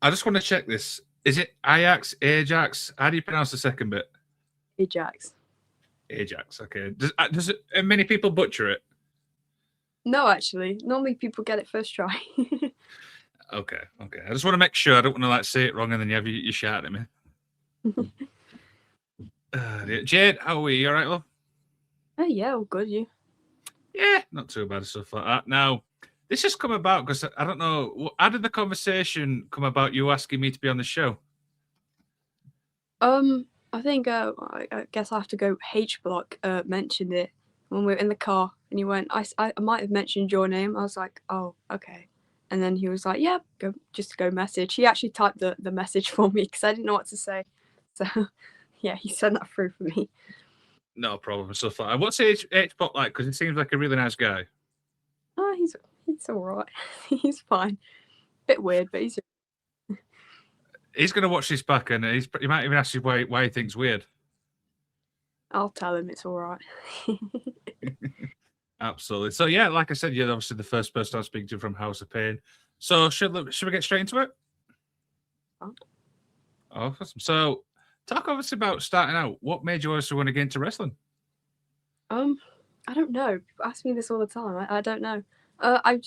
I just want to check this. Is it Ajax, Ajax? How do you pronounce the second bit? Ajax. Ajax. Okay. Does it, many people butcher it? No, actually. Normally people get it first try. Okay. I just want to make sure. I don't want to like say it wrong and then you have you shout at me. Jade, how are we? You all right, love? Oh, yeah, all good, you? Yeah, not too bad stuff like that. Now, this has come about because I don't know. How did the conversation come about? You asking me to be on the show? I think I guess I have to go. H Block mentioned it when we were in the car, and he went, I might have mentioned your name. I was like, oh, okay. And then he was like, yeah, go message. He actually typed the message for me because I didn't know what to say. So yeah, he sent that through for me. No problem. Stuff like that. What's H-Bot like? Because he seems like a really nice guy. Oh, he's all right. He's fine. Bit weird, but He's going to watch this back and he might even ask you why he thinks weird. I'll tell him it's all right. Absolutely. So yeah, like I said, you're obviously the first person I'm speaking to from House of Pain. So should we get straight into it? Oh. Awesome. So talk obviously about starting out. What made you also want to get into wrestling? I don't know. People ask me this all the time. I don't know. I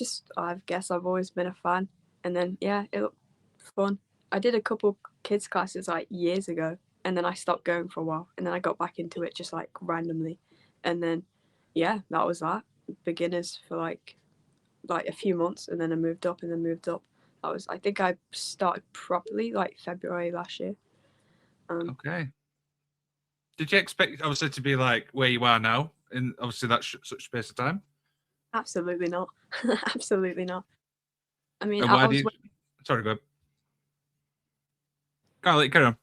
guess I've always been a fan, and then yeah, it looked fun. I did a couple kids classes like years ago, and then I stopped going for a while, and then I got back into it just like randomly, and then yeah, that was that. Beginners for like a few months, and then I moved up, and then moved up. I think I started properly like February last year. Okay. Did you expect obviously to be like where you are now in obviously that such space of time? Absolutely not. Absolutely not. I mean, And why do you? Sorry, go ahead. Carry on.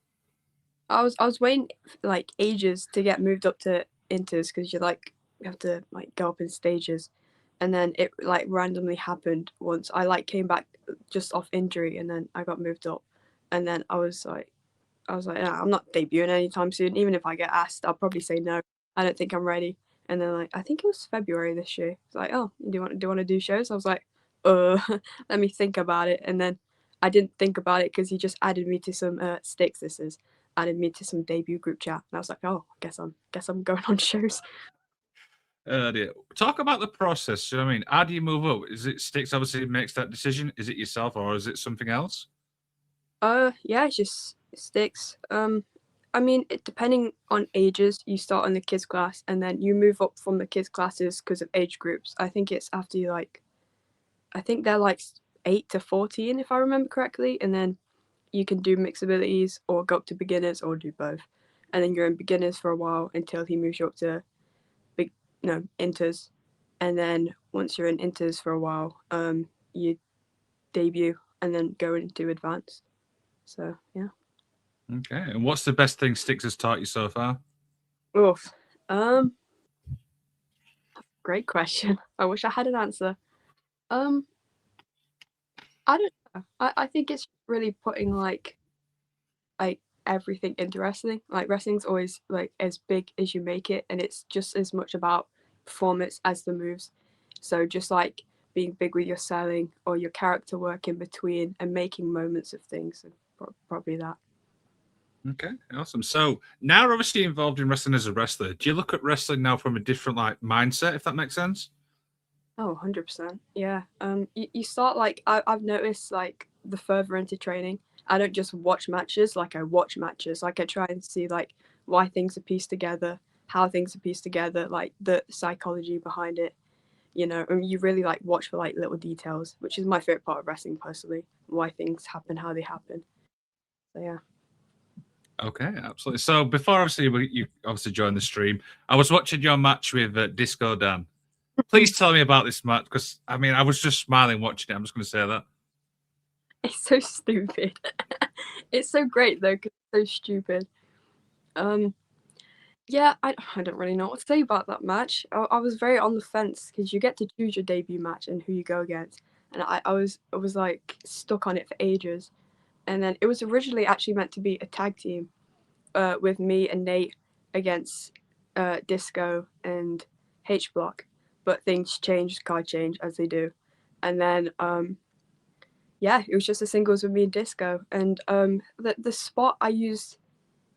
I was waiting like ages to get moved up to inters because you have to like go up in stages, and then it like randomly happened once. I like came back just off injury, and then I got moved up, and then I was like, nah, I'm not debuting anytime soon. Even if I get asked, I'll probably say no. I don't think I'm ready. And then like I think it was February this year. It's like, oh, do you want to do shows? I was like, let me think about it. And then I didn't think about it because he just added me to some sticks. This is added me to some debut group chat, and I was like, oh, guess I'm going on shows. Talk about the process. You know what I mean? How do you move up? Is it Sticks obviously makes that decision? Is it yourself or is it something else? Yeah, it's just sticks. I mean, depending on ages, you start in the kids class, and then you move up from the kids classes because of age groups. I think it's after you like, I think they're like 8 to 14 if I remember correctly, and then you can do mixed abilities or go up to beginners or do both, and then you're in beginners for a while until he moves you up to inters, and then once you're in inters for a while, you debut and then go into advanced. So yeah. Okay. And what's the best thing Sticks has taught you so far? Oof. Um, Great question. I wish I had an answer. Um, I don't know. I think it's really putting like everything into wrestling. Like wrestling's always like as big as you make it, and it's just as much about performance as the moves. So just like being big with your selling or your character work in between and making moments of things. Probably that. Okay, awesome. So now you're obviously involved in wrestling as a wrestler. Do you look at wrestling now from a different like mindset, if that makes sense? Oh, 100%. Yeah. You start like I've noticed like the further into training, I don't just watch matches, like I watch matches. Like I try and see like why things are pieced together, how things are pieced together, like the psychology behind it, and you really like watch for like little details, which is my favorite part of wrestling personally, why things happen, how they happen. So yeah. Okay, absolutely. So before obviously you obviously joined the stream, I was watching your match with Disco Dan. Please tell me about this match because I mean I was just smiling watching it. I'm just going to say that. It's so stupid. It's so great though, because it's so stupid. Yeah, I don't really know what to say about that match. I was very on the fence because you get to choose your debut match and who you go against, and I was like stuck on it for ages. And then it was originally actually meant to be a tag team, with me and Nate against Disco and H Block, but things changed, card change as they do, and then yeah, it was just a singles with me and Disco, and the spot I used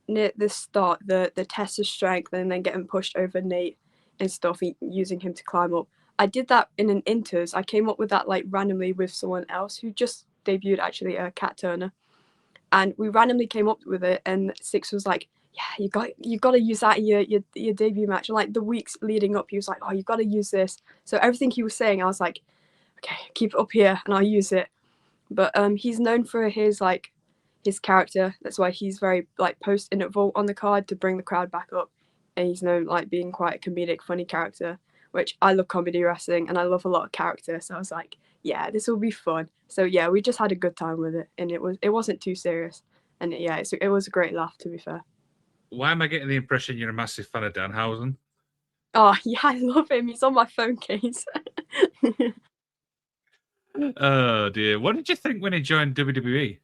near the start, the test of strength, and then getting pushed over Nate and stuff, using him to climb up. I did that in an inters. I came up with that like randomly with someone else who just debuted, actually, Kat Turner, and we randomly came up with it. And Six was like, "Yeah, you got to use that in your debut match." And like the weeks leading up, he was like, "Oh, you got to use this." So everything he was saying, I was like, "Okay, keep it up here, and I'll use it." But he's known for his character. That's why he's very like post inert vault on the card to bring the crowd back up, and he's known like being quite a comedic, funny character. Which I love comedy wrestling, and I love a lot of character. So I was like, yeah, this will be fun. So yeah, we just had a good time with it, and it wasn't too serious, and yeah, it was a great laugh, to be fair. Why am I getting the impression you're a massive fan of Danhausen? Oh yeah, I love him. He's on my phone case. Oh dear. What did you think when he joined WWE?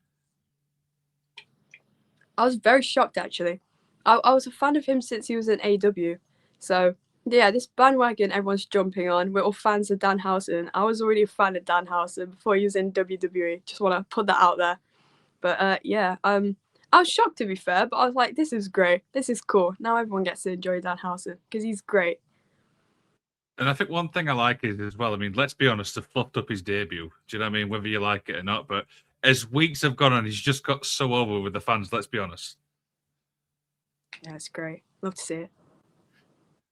I was very shocked, actually. I was a fan of him since he was in AW. So yeah, this bandwagon everyone's jumping on. We're all fans of Danhausen. I was already a fan of Danhausen before he was in WWE. Just want to put that out there. But yeah, I was shocked, to be fair. But I was like, this is great. This is cool. Now everyone gets to enjoy Danhausen because he's great. And I think one thing I like is as well, I mean, let's be honest, they fluffed up his debut. Do you know what I mean? Whether you like it or not. But as weeks have gone on, he's just got so over with the fans, let's be honest. Yeah, it's great. Love to see it.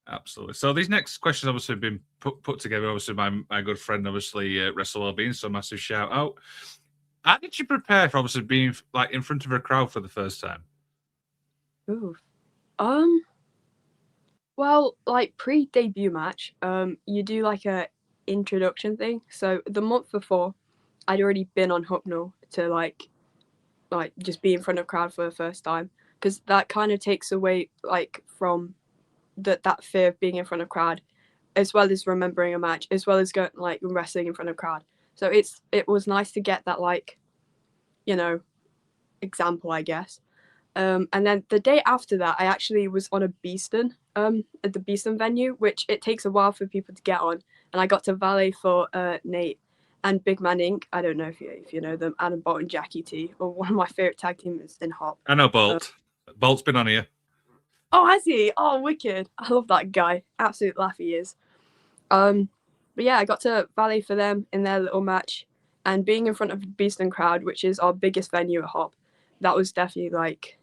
Absolutely. So these next questions obviously have been put together. Obviously, my good friend, obviously, Wrestle Wellbeing. So massive shout out. How did you prepare for obviously being like in front of a crowd for the first time? Ooh. Um. Well, like pre-debut match, you do like a introduction thing. So the month before, I'd already been on Hucknall to like just be in front of a crowd for the first time, because that kind of takes away like from that fear of being in front of a crowd, as well as remembering a match, as well as going like wrestling in front of a crowd. So it was nice to get that, like, you know, example, I guess. And then the day after that, I actually was on a Beeston, at the Beeston venue, which it takes a while for people to get on. And I got to valet for Nate and Big Man Inc. I don't know if you know them, Adam Bolt and Jackie T, or one of my favorite tag teams in Hop. I know Bolt. Bolt's been on here. Oh, has he? Oh, wicked! I love that guy. Absolute laugh he is. Um, but yeah, I got to valet for them in their little match, and being in front of the Beeston crowd, which is our biggest venue at Hop, that was definitely like,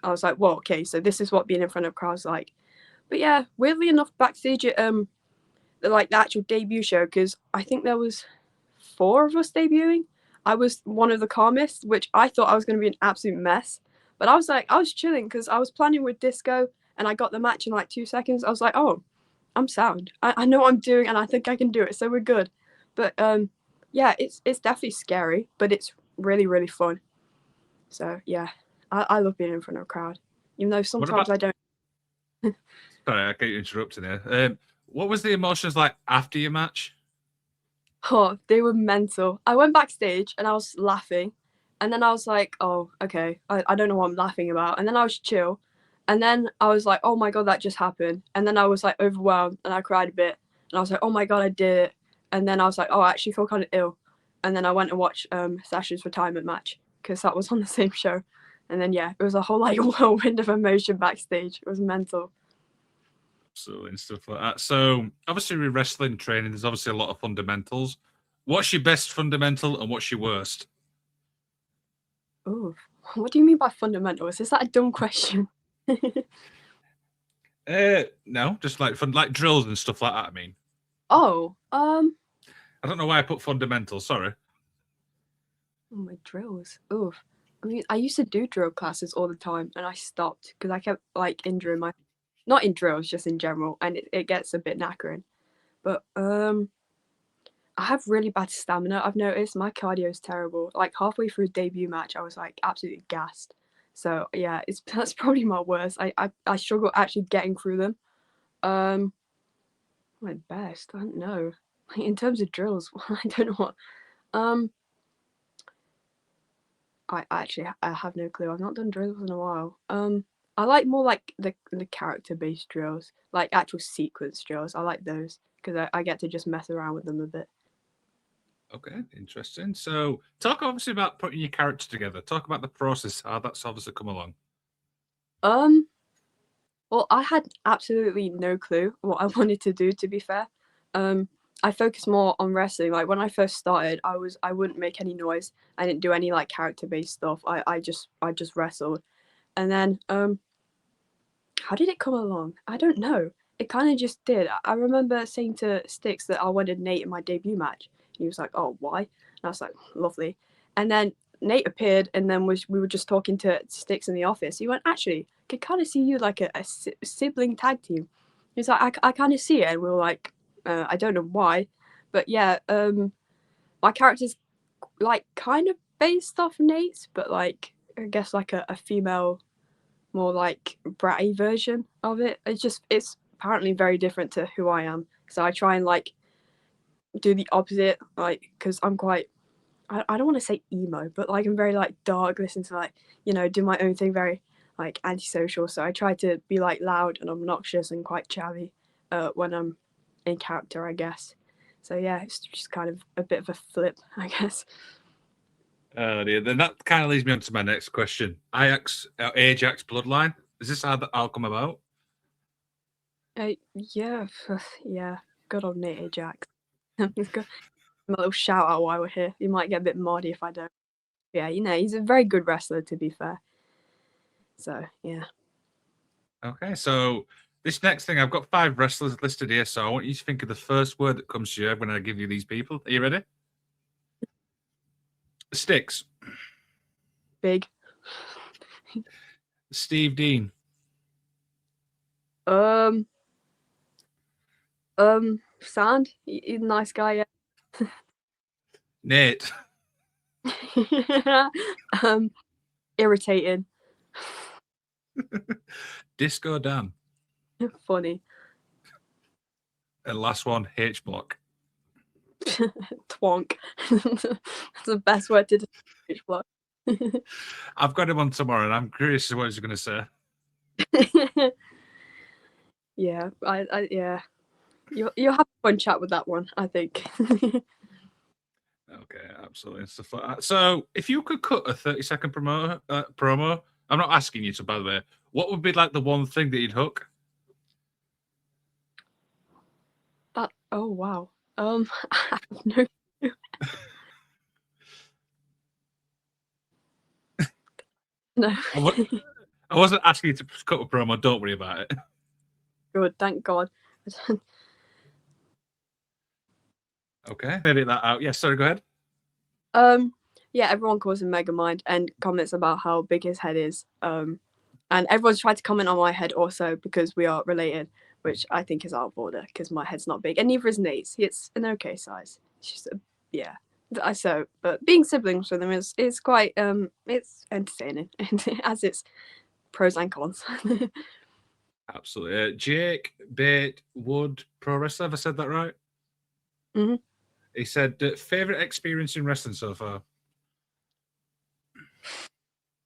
I was like, whoa, okay, so this is what being in front of crowds like. But yeah, weirdly enough, backstage at the actual debut show, because I think there was 4 of us debuting. I was one of the calmest, which I thought I was going to be an absolute mess. But I was chilling because I was planning with Disco, and I got the match in like 2 seconds. I was like, oh, I'm sound. I know what I'm doing, and I think I can do it. So we're good. But yeah, it's definitely scary, but it's really, really fun. So yeah, I love being in front of a crowd, even though What sometimes about? I don't. Sorry, I keep interrupting there. What was the emotions like after your match? Oh, they were mental. I went backstage and I was laughing. And then I was like, oh, okay. I don't know what I'm laughing about. And then I was chill. And then I was like, oh my God, that just happened. And then I was like overwhelmed and I cried a bit. And I was like, oh my God, I did it. And then I was like, oh, I actually feel kind of ill. And then I went and watched Sasha's retirement match because that was on the same show. And then, yeah, it was a whole like whirlwind of emotion backstage. It was mental. So and stuff like that. So obviously with wrestling training, there's obviously a lot of fundamentals. What's your best fundamental and what's your worst? Oh, what do you mean by fundamentals? Is that a dumb question? No, just like fun, like drills and stuff like that. I mean, Oh, I don't know why I put fundamental. Sorry. oh, my drills. Oof. I mean, I used to do drill classes all the time, and I stopped because I kept like injuring my, not in drills, just in general, and it gets a bit knackering. But I have really bad stamina. I've noticed my cardio is terrible. Like halfway through a debut match, I was like absolutely gassed. So yeah, it's that's probably my worst. I struggle actually getting through them. Um, my best. I don't know. Like, in terms of drills, I don't know what. Um, I have no clue. I've not done drills in a while. I like more like the character based drills, like actual sequence drills. I like those because I get to just mess around with them a bit. Okay, interesting. So, talk obviously about putting your character together. Talk about the process, how that's obviously come along. Um, well, I had absolutely no clue what I wanted to do, to be fair. Um, I focused more on wrestling. Like when I first started, I wouldn't make any noise. I didn't do any like character based stuff. I just wrestled. And then how did it come along? I don't know. It kind of just did. I remember saying to Sticks that I wanted Nate in my debut match. He was like, "Oh, why?" And I was like, "Lovely." And then Nate appeared, and then we were just talking to Sticks in the office. He went, "Actually, I could kind of see you like a sibling tag team." He's like, "I kind of see it," and we were like, "I don't know why, but yeah." My character's like kind of based off Nate's, but like I guess like a female more like bratty version of it. It's apparently very different to who I am. So I try and like do the opposite, like because I'm quite I don't want to say emo, but like I'm very like dark, listen to like do my own thing, very like antisocial. So I try to be like loud and obnoxious and quite chatty when I'm in character, I guess. So yeah, it's just kind of a bit of a flip, I guess. Oh dear. Then that kind of leads me on to my next question. Ajax bloodline. Is this how that all come about? Yeah, yeah. Good old Nate Ajax. He's got a little shout out while we're here. You might get a bit moddy if I don't. Yeah, he's a very good wrestler to be fair. So yeah. Okay, so this next thing, I've got 5 wrestlers listed here, so I want you to think of the first word that comes to you when I give you these people. Are you ready? Sticks. Big. Steve Dean. Um Sand. He's a nice guy, Nate. yeah. Irritating. Disco Dan. Funny. And last one, H Block. Twonk. That's the best word to describe it. I've got him on tomorrow, and I'm curious what he's going to say. Yeah, I yeah. You'll have a fun chat with that one, I think. Okay, absolutely. Stuff like that. So, if you could cut a 30-second promo, I'm not asking you to, by the way, what would be like the one thing that you'd hook? Oh wow. I have no clue. No. I w- I wasn't asking you to cut a promo. Don't worry about it. Good, thank God. Okay, edit that out. Yeah, sorry, go ahead. Um, yeah, everyone calls him Megamind and comments about how big his head is. And everyone's tried to comment on my head also because we are related, which I think is out of order because my head's not big and neither is Nate's. It's an okay size. It's just yeah. So, but being siblings with him is quite it's entertaining and it has its pros and cons. Absolutely. Jake Bate Wood, pro wrestler. Have I said that right? Mhm. He said, favorite experience in wrestling so far?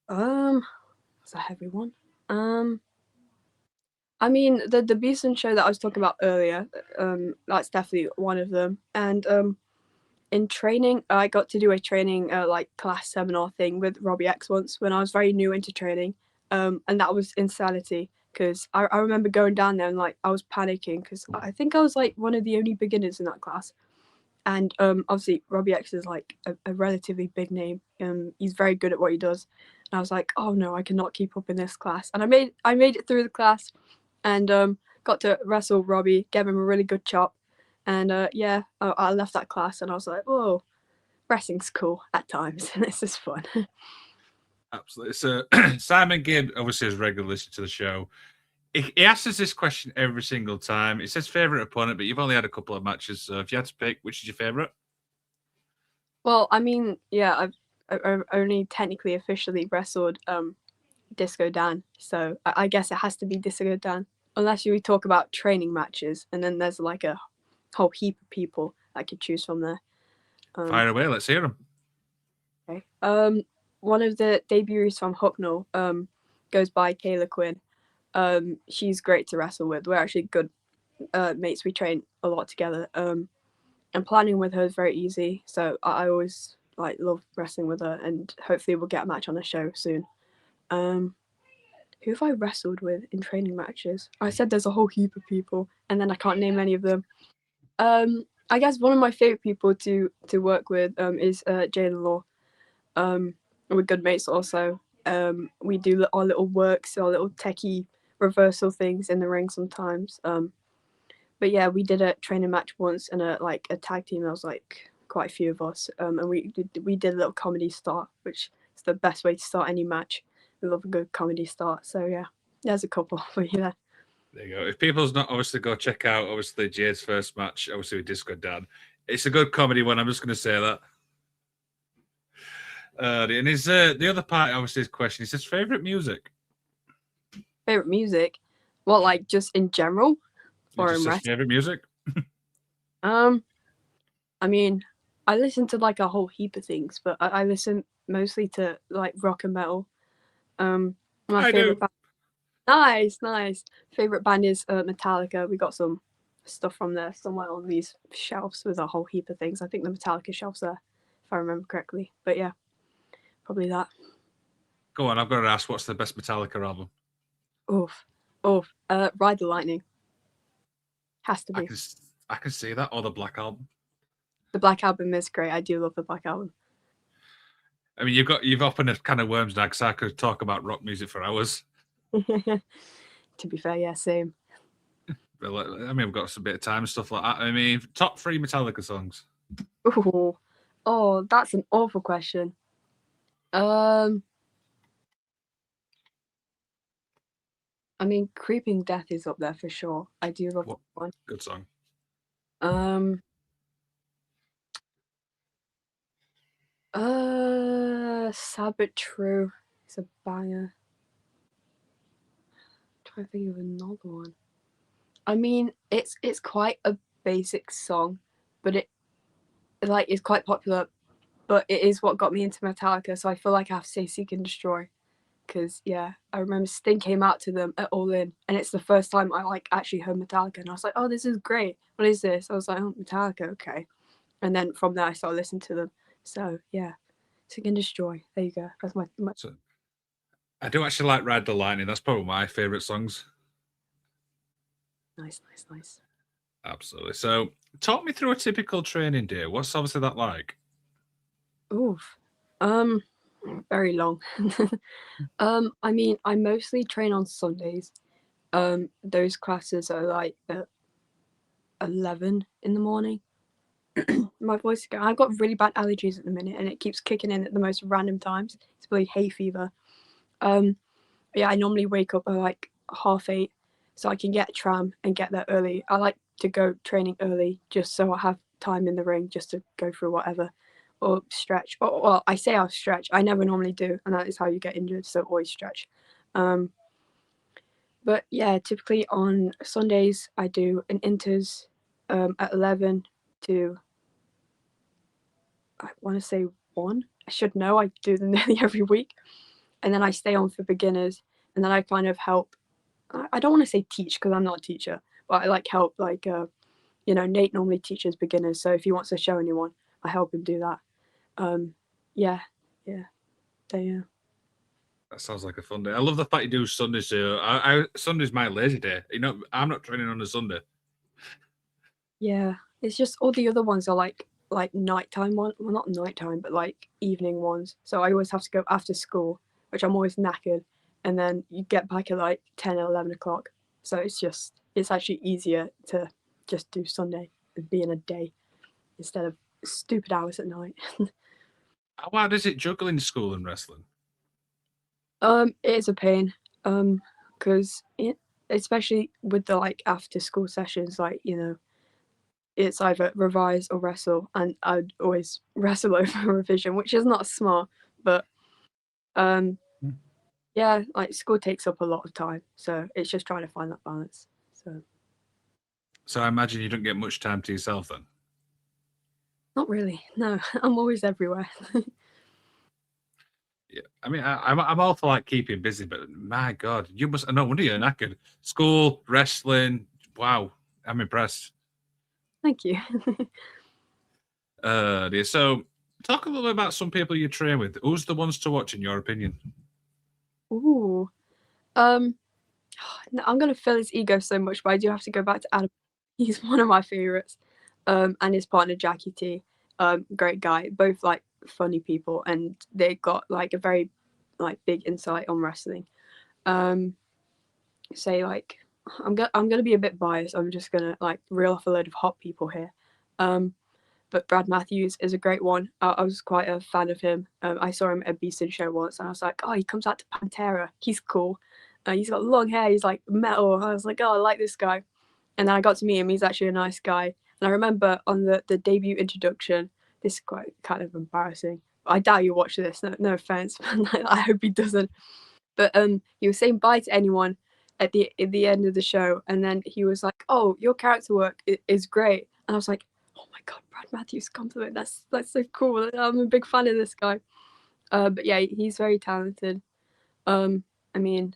It's a heavy one. I mean the Beeson show that I was talking about earlier, that's definitely one of them. And in training, I got to do a training like class seminar thing with Robbie X once when I was very new into training, and that was insanity because I remember going down there and like I was panicking because I think I was like one of the only beginners in that class, and obviously Robbie X is like a relatively big name. He's very good at what he does, and I was like, oh no, I cannot keep up in this class, and I made it through the class, and got to wrestle Robbie, gave him a really good chop, and yeah, I left that class and I was like, oh, wrestling's cool at times. This is fun. Absolutely. So, Simon Gibb obviously has regularly listened to the show. He asks us this question every single time. It says favorite opponent, but you've only had a couple of matches. So, if you had to pick, which is your favorite? Well, I mean, yeah, I've only technically officially wrestled Disco Dan, so I guess it has to be Disco Dan, unless you talk about training matches, and then there's like a whole heap of people I could choose from there. Fire away. Let's hear them. Okay. One of the debuts from Hucknall goes by Kayla Quinn. She's great to wrestle with. We're actually good mates. We train a lot together. and planning with her is very easy. So I always like love wrestling with her, and hopefully we'll get a match on the show soon. Who have I wrestled with in training matches? I said there's a whole heap of people, and then I can't name any of them. I guess one of my favorite people to work with is Jade. We're good mates also. We do our little works, our little techie reversal things in the ring sometimes. But yeah, we did a training match once and a tag team. There was like quite a few of us, and we did a little comedy start, which is the best way to start any match. We love a good comedy start. So yeah, there's a couple for you there. There you go. If people's not obviously go check out obviously Jade's first match, obviously with Disco Dan. It's a good comedy one. I'm just going to say that. And his the other part, obviously, his question. He says favorite music. Favorite music? Well, like just in general, or in wrestling? Favorite music. I mean, I listen to like a whole heap of things, but I listen mostly to like rock and metal. My favorite band. Nice. Favorite band is Metallica. We got some stuff from there somewhere on these shelves with a whole heap of things. I think the Metallica shelves there, if I remember correctly. But yeah, probably that. Go on, I've got to ask, what's the best Metallica album? Ride the Lightning. Has to be. I can see that, or the Black Album. The Black Album is great. I do love the Black Album. I mean, you've opened a can of worms now, because I could talk about rock music for hours. To be fair, yeah, same. But, I mean, we've got some bit of time and stuff like that. I mean, top 3 Metallica songs. Oh, that's an awful question. I mean, Creeping Death is up there for sure. I do love that one. Good song. Sad but True. It's a banger. I'm trying to think of another one. I mean, it's quite a basic song, but it's quite popular. But it is what got me into Metallica, so I feel like I have to say Seek and Destroy. Because yeah, I remember Sting came out to them at All In, and it's the first time I like actually heard Metallica, and I was like, oh, this is great. What is this? I was like, oh, Metallica, okay. And then from there I started listening to them. So yeah, Seek and Destroy. There you go. That's my. So, I do actually like Ride the Lightning. That's probably my favorite songs. Nice. Absolutely. So, talk me through a typical training day. What's obviously that like? Oof. Very long. I mean, I mostly train on Sundays. Those classes are like at 11 in the morning. My voice, I've got really bad allergies at the minute, and it keeps kicking in at the most random times. It's really hay fever. Yeah, I normally wake up at like 8:30, so I can get a tram and get there early. I like to go training early just so I have time in the ring just to go through whatever or stretch. Well, I say I'll stretch. I never normally do, and that is how you get injured. So always stretch. But yeah, typically on Sundays I do an inters at 11 to I want to say 1. I should know. I do them nearly every week, and then I stay on for beginners, and then I kind of help. I don't want to say teach because I'm not a teacher, but I like help. Like Nate normally teaches beginners, so if he wants to show anyone, I help him do that. Yeah. That sounds like a fun day. I love the fact you do Sundays. Sunday's my lazy day. I'm not training on a Sunday. Yeah, it's just all the other ones are like nighttime one. Well, not nighttime, but like evening ones. So I always have to go after school, which I'm always knackered, and then you get back at like 10 or 11 o'clock. So it's actually easier to just do Sunday and be in a day instead of stupid hours at night. How hard is it juggling school and wrestling? It's a pain. Because especially with the like after school sessions, like it's either revise or wrestle, and I'd always wrestle over revision, which is not smart, but yeah, like school takes up a lot of time, so it's just trying to find that balance. So I imagine you don't get much time to yourself then. Not really. No, I'm always everywhere. Yeah, I mean, I'm all for like keeping busy, but my God, you must. No wonder you're knackered. School, wrestling. Wow, I'm impressed. Thank you. Dear. So, talk a little bit about some people you train with. Who's the ones to watch, in your opinion? Ooh. Um, I'm gonna fill his ego so much, but I do have to go back to Adam. He's one of my favorites. And his partner Jackie T. Great guy. Both like funny people, and they got like a very like big insight on wrestling. Say like I'm gonna be a bit biased. I'm just gonna like reel off a load of hot people here. But Brad Matthews is a great one. I was quite a fan of him. I saw him at Beeston Show once, and I was like, oh, he comes out to Pantera. He's cool. He's got long hair. He's like metal. I was like, oh, I like this guy. And then I got to meet him. He's actually a nice guy. And I remember on the debut introduction, this is quite kind of embarrassing. I doubt you watch this. No offense. I hope he doesn't. But he was saying bye to anyone at the end of the show, and then he was like, "Oh, your character work is great," and I was like, "Oh my god, Brad Matthews compliment. That's so cool. I'm a big fan of this guy." But yeah, he's very talented. I mean,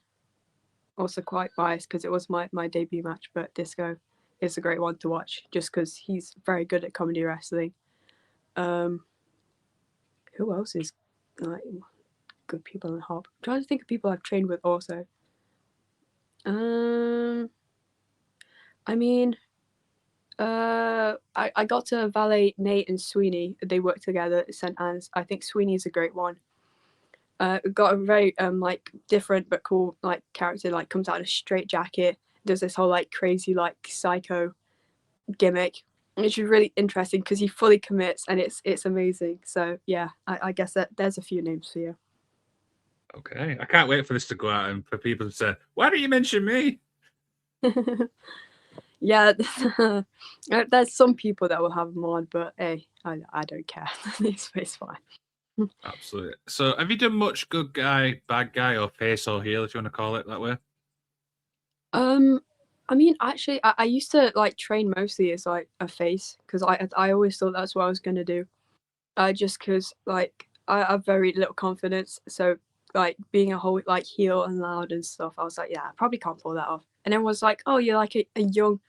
also quite biased because it was my debut match, but Disco is a great one to watch just because he's very good at comedy wrestling. Who else is like good people in Hop? I'm trying to think of people I've trained with also. I mean, I got to valet Nate and Sweeney. They work together at St. Anne's. I think Sweeney's a great one. Got a very like different but cool like character. Like comes out in a straight jacket. Does this whole like crazy like psycho gimmick, which is really interesting because he fully commits and it's amazing. So yeah, I guess that there's a few names for you. Okay, I can't wait for this to go out and for people to say, "Why don't you mention me?" Yeah, there's some people that will have them on, but hey, I don't care. It's fine. Absolutely. So, have you done much good guy, bad guy, or face or heel, if you want to call it that way? I mean, actually, I used to like train mostly as like a face because I always thought that's what I was gonna do. Just because like I have very little confidence, so like being a whole like heel and loud and stuff, I was like, yeah, I probably can't pull that off. And everyone was like, oh, you're like a young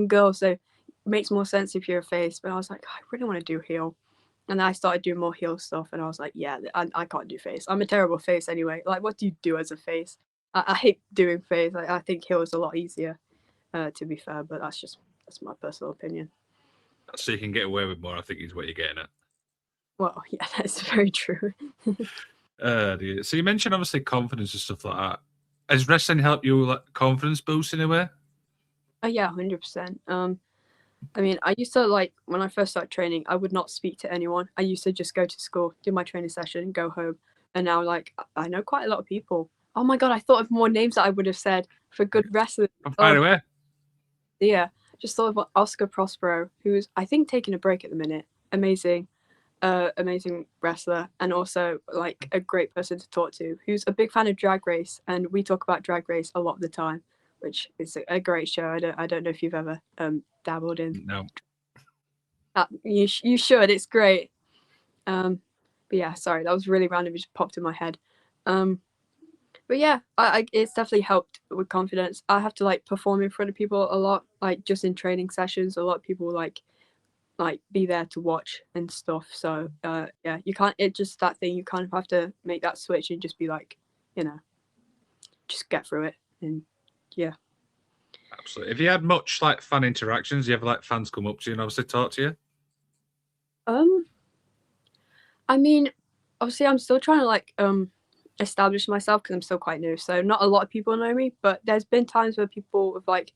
girl, so it makes more sense if you're a face. But I was like, I really want to do heel. And then I started doing more heel stuff, and I was like, yeah, I can't do face. I'm a terrible face anyway. Like, what do you do as a face? I hate doing face. Like, I think heel is a lot easier, to be fair, but that's my personal opinion. So you can get away with more, I think is what you're getting at. Well, yeah, that's very true. So you mentioned obviously confidence and stuff like that. Has wrestling helped you like confidence boost in a way? Oh yeah, 100%. I mean, I used to like when I first started training, I would not speak to anyone. I used to just go to school, do my training session, go home, and now like I know quite a lot of people. Oh my god, I thought of more names that I would have said for good wrestlers. By Oh the way, yeah, just thought of Oscar Prospero, who's I think taking a break at the minute. Amazing, amazing wrestler, and also like a great person to talk to. Who's a big fan of Drag Race, and we talk about Drag Race a lot of the time, which is a great show. I don't know if you've ever dabbled in. no. You should. It's great. But yeah, sorry, that was really random. It just popped in my head. But yeah, it's definitely helped with confidence. I have to like perform in front of people a lot, like just in training sessions. A lot of people like be there to watch and stuff. So yeah, you can't. It's just that thing. You kind of have to make that switch and just be like, just get through it. And yeah. Absolutely. Have you had much like fan interactions? You ever like fans come up to you and obviously talk to you? I mean, obviously, I'm still trying to like establish myself because I'm still quite new. So not a lot of people know me, but there's been times where people have like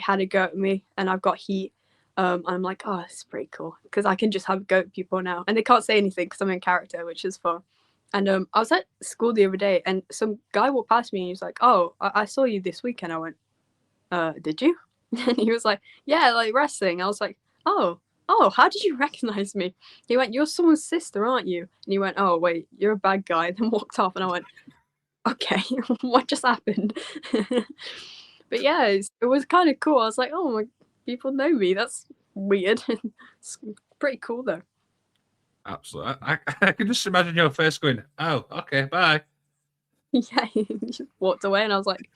had a go at me, and I've got heat. And I'm like, oh, this is pretty cool because I can just have a go at people now, and they can't say anything because I'm in character, which is fun. And I was at school the other day, and some guy walked past me, and he was like, "Oh, I saw you this weekend." I went, "Did you?" And he was like, "Yeah, like wrestling." I was like, "Oh, how did you recognize me?" He went, "You're someone's sister, aren't you?" And he went, "Oh, wait, you're a bad guy." And then walked off, and I went, "Okay, what just happened?" But yeah, it was kind of cool. I was like, "Oh my, people know me. That's weird." It's pretty cool though. Absolutely. I can just imagine your face going, "Oh, okay, bye." Yeah, he just walked away, and I was like,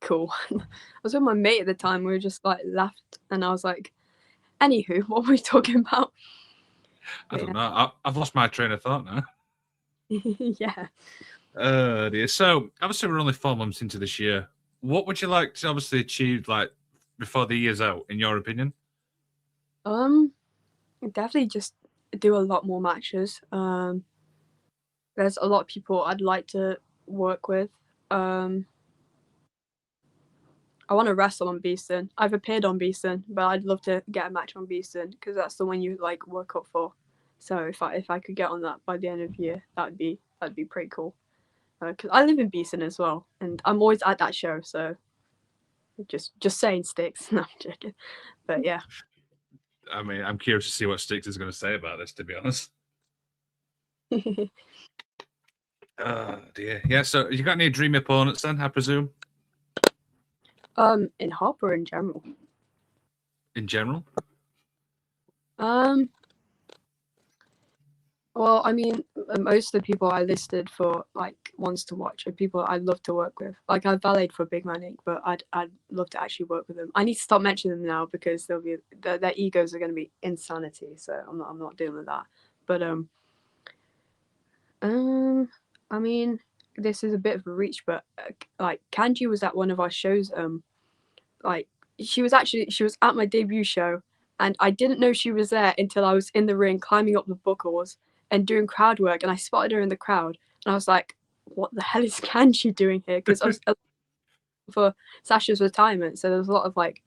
"Cool." I was with my mate at the time. We were just like laughed, and I was like, "Anywho, what were we talking about?" I But don't know. I've lost my train of thought now. yeah. Dear. So obviously we're only 4 months into this year. What would you like to obviously achieve like before the year's out, in your opinion? Definitely just do a lot more matches. There's a lot of people I'd like to work with. I want to wrestle on Beeston. I've appeared on Beeston, but I'd love to get a match on Beeston because that's the one you like work up for. So if I could get on that by the end of the year, that'd be pretty cool. Because I live in Beeston as well, and I'm always at that show. So just saying sticks. No, I'm joking. But yeah. I mean, I'm curious to see what Sticks is going to say about this, to be honest. Oh dear. Yeah. So you got any dream opponents then? I presume. In Hopper in general. In general. Well, I mean, most of the people I listed for like ones to watch are people I'd love to work with. Like I valeted for Big Man Inc., but I'd love to actually work with them. I need to stop mentioning them now because they'll be their egos are going to be insanity. So I'm not dealing with that. But I mean, this is a bit of a reach, but like Kanji was at one of our shows. Like she was at my debut show, and I didn't know she was there until I was in the ring climbing up the buckles and doing crowd work, and I spotted her in the crowd, and I was like, "What the hell is Kanji doing here?" Because I was for Sasha's retirement, so there was a lot of like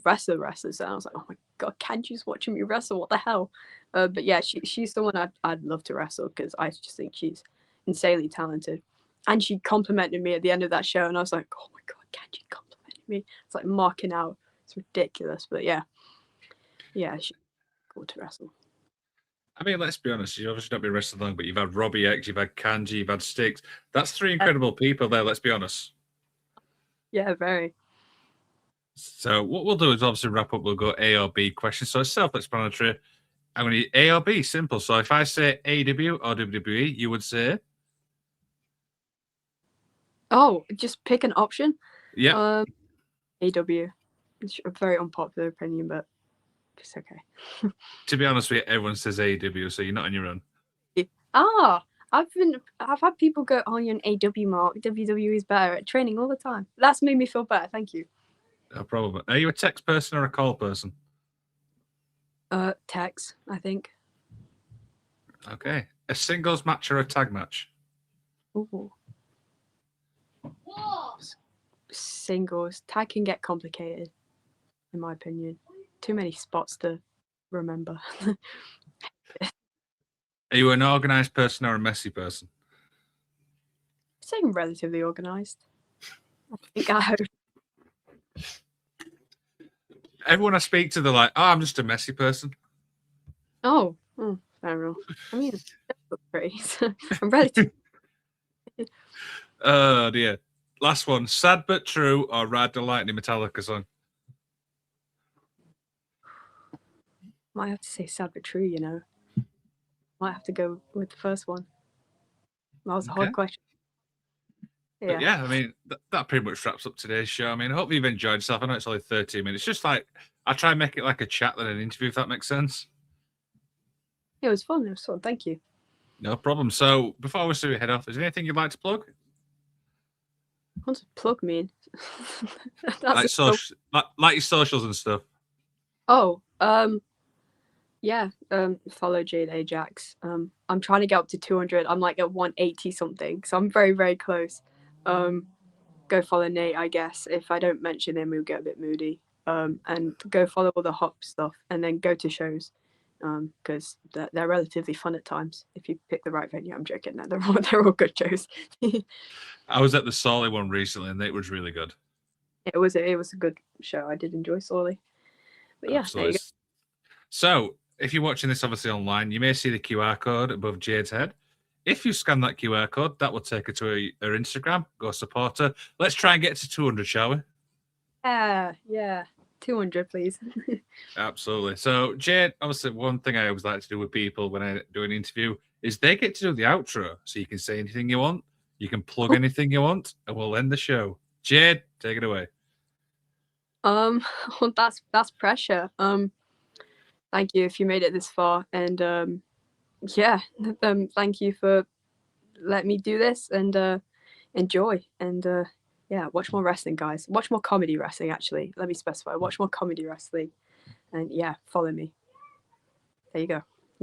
wrestlers, and I was like, "Oh my god, Kanji's watching me wrestle! What the hell?" But yeah, she's the one I'd love to wrestle because I just think she's insanely talented, and she complimented me at the end of that show, and I was like, "Oh my god, Kanji complimented me!" It's like marking out. It's ridiculous, but yeah, she's cool to wrestle. I mean, let's be honest. You've obviously not been wrestling long, but you've had Robbie X, you've had Kanji, you've had Sticks. That's three incredible people there. Let's be honest. Yeah, very. So what we'll do is obviously wrap up. We'll go A or B questions. So it's self-explanatory. I'm going to A or B. Simple. So if I say AW or WWE, you would say. Oh, just pick an option. Yeah. AW. It's a very unpopular opinion, but it's okay. To be honest with you, everyone says AW, so you're not on your own. I've had people go, "Oh, you're an AW mark. WWE is better at training all the time." That's made me feel better. Thank you. No problem. Are you a text person or a call person? Text, I think. Okay. A singles match or a tag match? Ooh. Singles. Tag can get complicated, in my opinion. Too many spots to remember. Are you an organized person or a messy person? I'm saying relatively organized. I think I hope. Everyone I speak to, they're like, "Oh, I'm just a messy person." Oh, fair enough. I mean, that's pretty. I'm relatively. Oh dear. Last one. Sad but true or Ride the Lightning Metallica song? Might have to say sad but true, you know. Might have to go with the first one. That was a hard question. Yeah. But yeah, I mean, that pretty much wraps up today's show. I mean, I hope you've enjoyed yourself. I know it's only 13 minutes. Just like, I try and make it like a chat than an interview, if that makes sense. It was fun. It was fun. Thank you. No problem. So before we head off, is there anything you'd like to plug? What does plug mean? Like your socials and stuff. Oh, yeah. Follow Jade Ajax. I'm trying to get up to 200. I'm like at 180 something, so I'm very, very close. Go follow Nate, I guess. If I don't mention him, he'll get a bit moody. And go follow all the hop stuff, and then go to shows, because they're relatively fun at times if you pick the right venue. I'm joking. No, they're all good shows. I was at the Solly one recently, and it was really good. It was a good show. I did enjoy Solly. But yeah, absolutely. So if you're watching this obviously online, you may see the QR code above Jade's head. If you scan that QR code, that will take her to her Instagram. Go support her. Let's try and get to 200, shall we? Yeah. 200, please. Absolutely. So, Jade, obviously, one thing I always like to do with people when I do an interview is they get to do the outro. So you can say anything you want, you can plug anything you want, and we'll end the show. Jade, take it away. Well, that's pressure. thank you if you made it this far, and yeah, thank you for letting me do this, and enjoy, and yeah, watch more wrestling, guys. Watch more comedy wrestling. Actually, let me specify. Watch more comedy wrestling, and yeah, follow me. There you go.